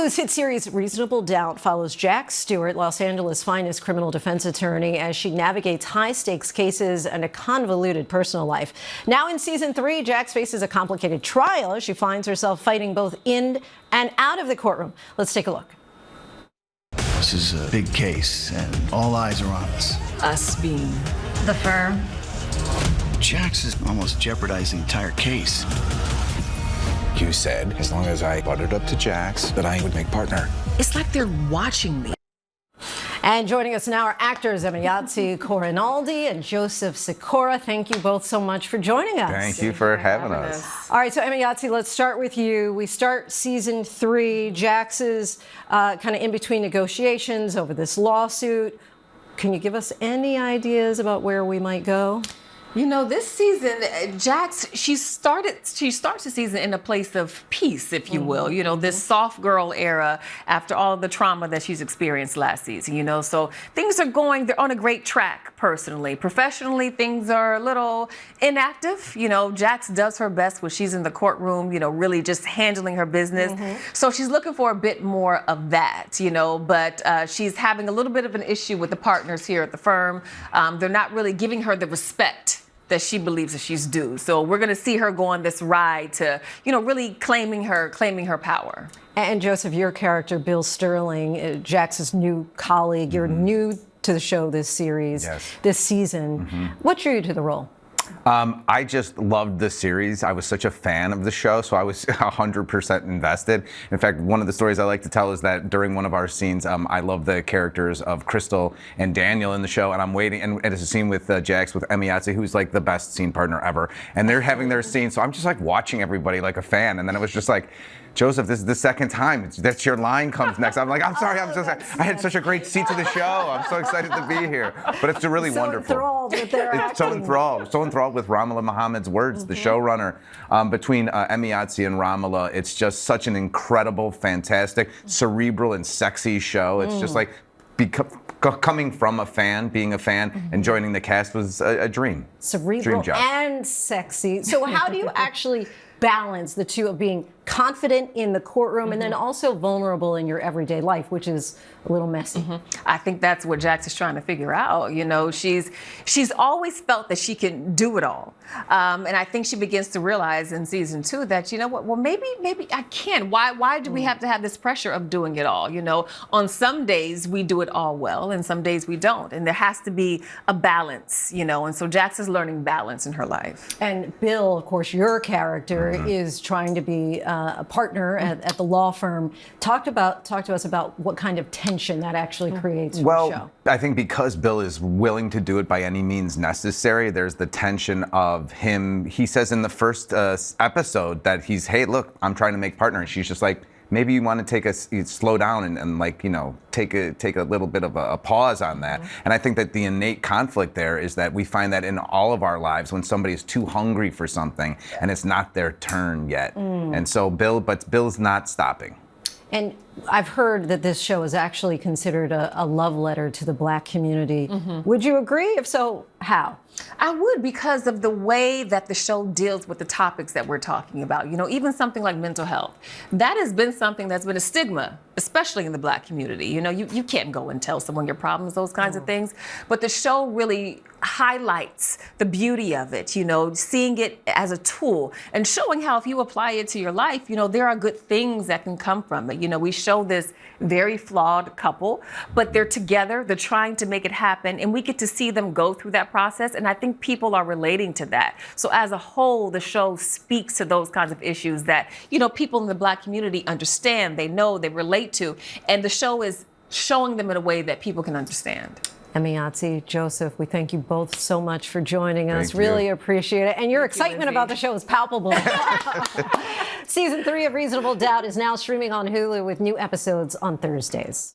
Hulu's hit series Reasonable Doubt follows Jax Stewart, Los Angeles' finest criminal defense attorney, as she navigates high-stakes cases and a convoluted personal life. Now in season 3, Jax faces a complicated trial as she finds herself fighting both in and out of the courtroom. Let's take a look. This is a big case, and all eyes are on us. Us being the firm. Jax is almost jeopardizing the entire case. You said, as long as I butted up to Jax, that I would make partner. It's like they're watching me. And joining us now are actors Emayatzy, Corinealdi, and Joseph Sikora. Thank you both so much for joining us. Thank you for having us. All right, so Emayatzy, let's start with you. We start season 3. Jax is kind of in between negotiations over this lawsuit. Can you give us any ideas about where we might go? You know, this season, Jax, she starts the season in a place of peace, if you will. You know, this soft girl era after all of the trauma that she's experienced last season, you know. So things are they're on a great track, personally. Professionally, things are a little inactive. You know, Jax does her best when she's in the courtroom, you know, really just handling her business. So she's looking for a bit more of that, you know, but she's having a little bit of an issue with the partners here at the firm. They're not really giving her the respect that she believes that she's due. So we're going to see her go on this ride to, you know, really claiming her power. And Joseph, your character, Bill Sterling, Jax's new colleague, you're new to the show this series, this season. What drew you to the role? I just loved the series. I was such a fan of the show, so I was 100% invested. In fact, one of the stories I like to tell is that during one of our scenes, I love the characters of Crystal and Daniel in the show, and I'm waiting, and it's a scene with Jax, with Emayatzy, who's like the best scene partner ever, and they're having their scene, so I'm just like watching everybody like a fan, and then it was just like, Joseph, this is the second time that's your line comes next. I'm like, I'm sorry, I'm so sorry. I had such a great seat to the show. I'm so excited to be here. But it's really wonderful. Enthralled with their acting. So enthralled with Ramala Muhammad's words, the showrunner. Between Emayatzy and Ramala, it's just such an incredible, fantastic, cerebral, and sexy show. It's just like coming from a fan, being a fan, and joining the cast was a dream. Cerebral dream job. And sexy. So how do you actually balance the two of being confident in the courtroom and then also vulnerable in your everyday life, which is a little messy? I think that's what Jax is trying to figure out. You know, she's always felt that she can do it all. And I think she begins to realize in season 2 that, you know what, well, maybe I can. Why do we have to have this pressure of doing it all? You know, on some days we do it all well and some days we don't. And there has to be a balance, you know, and so Jax is learning balance in her life. And Bill, of course, your character is trying to be a partner at the law firm. Talk to us about what kind of tension that actually creates for the show. I think because Bill is willing to do it by any means necessary, there's the tension of him. He says in the first episode that he's, hey, look, I'm trying to make partner. And she's just like, maybe you want to slow down and like, you know, take a little bit of a pause on that. And I think that the innate conflict there is that we find that in all of our lives when somebody is too hungry for something and it's not their turn yet. And so Bill's not stopping. And I've heard that this show is actually considered a love letter to the Black community. Would you agree? If so, how? I would, because of the way that the show deals with the topics that we're talking about. You know, even something like mental health. That has been something that's been a stigma, especially in the Black community. You know, you can't go and tell someone your problems, those kinds of things. But the show really highlights the beauty of it, you know, seeing it as a tool and showing how if you apply it to your life, you know, there are good things that can come from it. You know, we show this very flawed couple, but they're together, they're trying to make it happen, and we get to see them go through that process, and I think people are relating to that. So as a whole, the show speaks to those kinds of issues that, you know, people in the Black community understand, they know, they relate to, and the show is showing them in a way that people can understand. Emayatzy, Joseph, we thank you both so much for joining us. Really appreciate it. And your excitement about the show is palpable. Season 3 of Reasonable Doubt is now streaming on Hulu with new episodes on Thursdays.